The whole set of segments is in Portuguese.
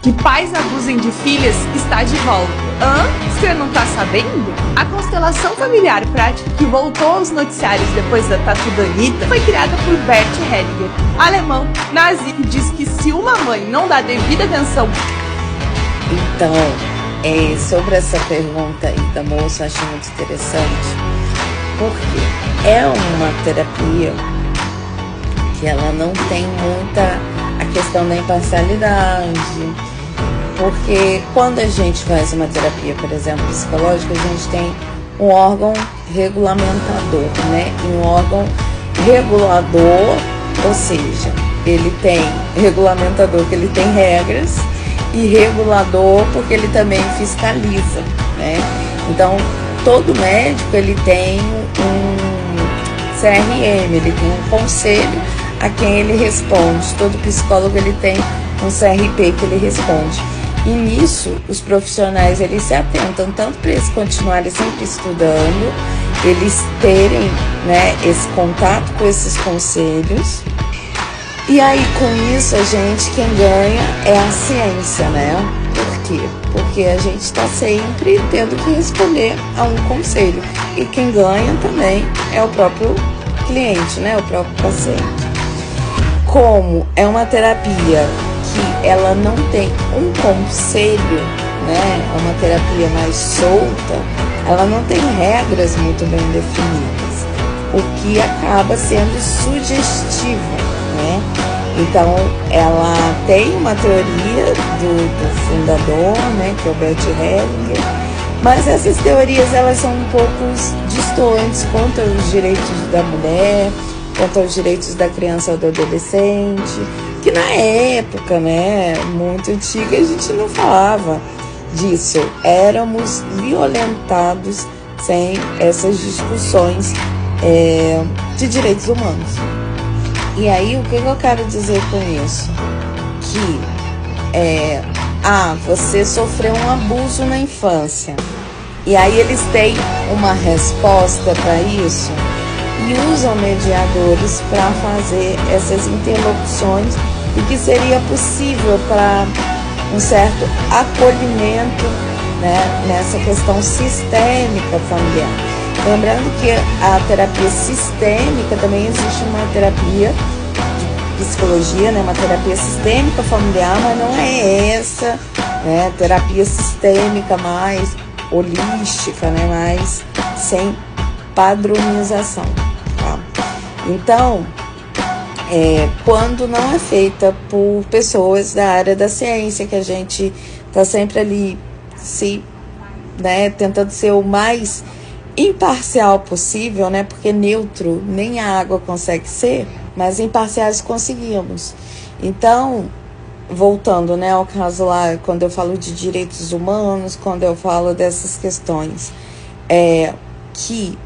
Que pais abusem de filhas está de volta. Hã? Você não tá sabendo? A constelação familiar prática que voltou aos noticiários depois da Tatu da Anitta foi criada por Bert Hellinger, alemão, nazi, que diz que se uma mãe não dá devida atenção... Então, sobre essa pergunta aí da moça, eu achei muito interessante, porque é uma terapia que ela não tem muita a questão da imparcialidade, porque quando a gente faz uma terapia, por exemplo, psicológica, a gente tem um órgão regulamentador, né? E um órgão regulador, ou seja, ele tem regulamentador, que ele tem regras, e regulador porque ele também fiscaliza, né? Então, todo médico, ele tem um CRM, ele tem um conselho a quem ele responde. Todo psicólogo, ele tem um CRP que ele responde. E nisso, os profissionais, eles se atentam tanto para eles continuarem sempre estudando, eles terem, né, esse contato com esses conselhos. E aí, com isso, quem ganha é a ciência, né? Por quê? Porque a gente está sempre tendo que responder a um conselho. E quem ganha também é o próprio cliente, né? O próprio paciente. Como é uma terapia que ela não tem um conselho, né? É uma terapia mais solta, ela não tem regras muito bem definidas, o que acaba sendo sugestivo, né? Então, ela tem uma teoria do fundador, né, que é o Bert Hellinger, mas essas teorias, elas são um pouco distantes quanto aos direitos da mulher, quanto aos direitos da criança ou do adolescente, que na época, né, muito antiga, a gente não falava disso. Éramos violentados sem essas discussões de direitos humanos. E aí, o que eu quero dizer com isso? Que você sofreu um abuso na infância. E aí eles têm uma resposta para isso e usam mediadores para fazer essas interlocuções, e que seria possível para um certo acolhimento, né, nessa questão sistêmica familiar. Lembrando que a terapia sistêmica, também existe uma terapia de psicologia, né, uma terapia sistêmica familiar, mas não é essa, né, terapia sistêmica mais holística, né, mais sem padronização, tá? Então, quando não é feita por pessoas da área da ciência, que a gente está sempre ali tentando ser o mais imparcial possível, né? Porque neutro nem a água consegue ser, mas imparciais conseguimos. Então, voltando, né, ao caso lá, quando eu falo de direitos humanos, quando eu falo dessas questões, que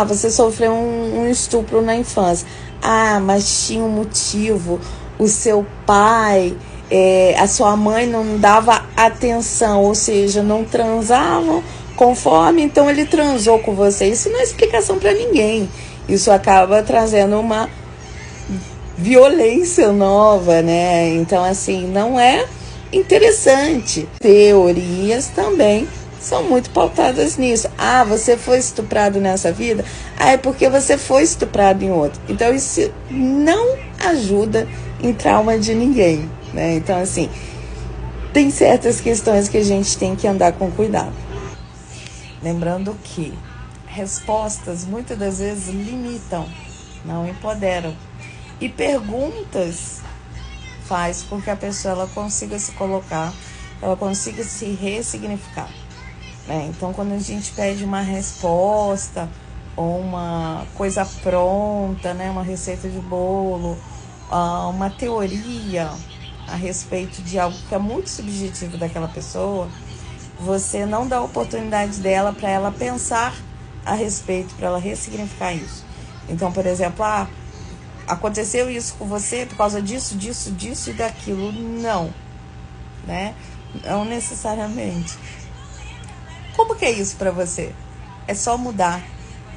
você sofreu um estupro na infância. Mas tinha um motivo, o seu pai, a sua mãe não dava atenção, ou seja, não transavam conforme, então ele transou com você. Isso não é explicação para ninguém. Isso acaba trazendo uma violência nova, né? Então, assim, não é interessante. Teorias também são muito pautadas nisso. Você foi estuprado nessa vida? É porque você foi estuprado em outro. Então, isso não ajuda em trauma de ninguém, né? Então, assim, tem certas questões que a gente tem que andar com cuidado. Lembrando que respostas, muitas das vezes, limitam, não empoderam. E perguntas faz com que a pessoa ela consiga se colocar, ela consiga se ressignificar. Então, quando a gente pede uma resposta ou uma coisa pronta, né, uma receita de bolo, uma teoria a respeito de algo que é muito subjetivo daquela pessoa, você não dá a oportunidade dela para ela pensar a respeito, para ela ressignificar isso. Então, por exemplo, aconteceu isso com você por causa disso, disso, disso e daquilo. Não, né? Não necessariamente. Como que é isso para você? É só mudar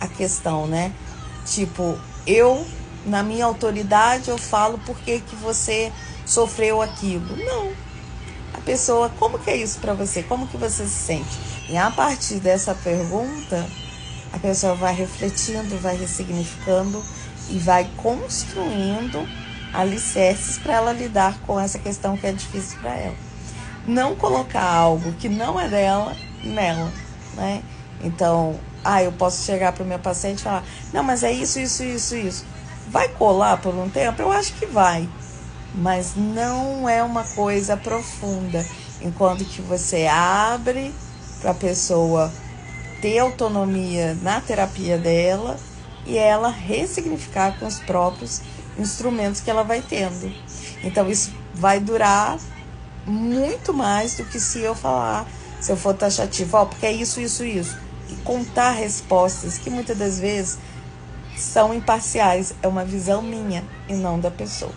a questão, né? Tipo, na minha autoridade, eu falo por que você sofreu aquilo. Não. A pessoa, como que é isso para você? Como que você se sente? E a partir dessa pergunta, a pessoa vai refletindo, vai ressignificando e vai construindo alicerces para ela lidar com essa questão que é difícil para ela. Não colocar algo que não é dela nela, né? Então, eu posso chegar para o meu paciente e falar, não, mas é isso. Vai colar por um tempo? Eu acho que vai, mas não é uma coisa profunda. Enquanto que você abre para a pessoa ter autonomia na terapia dela e ela ressignificar com os próprios instrumentos que ela vai tendo. Então isso vai durar muito mais do que se eu for taxativo, porque é isso, e contar respostas que muitas das vezes são imparciais, é uma visão minha e não da pessoa.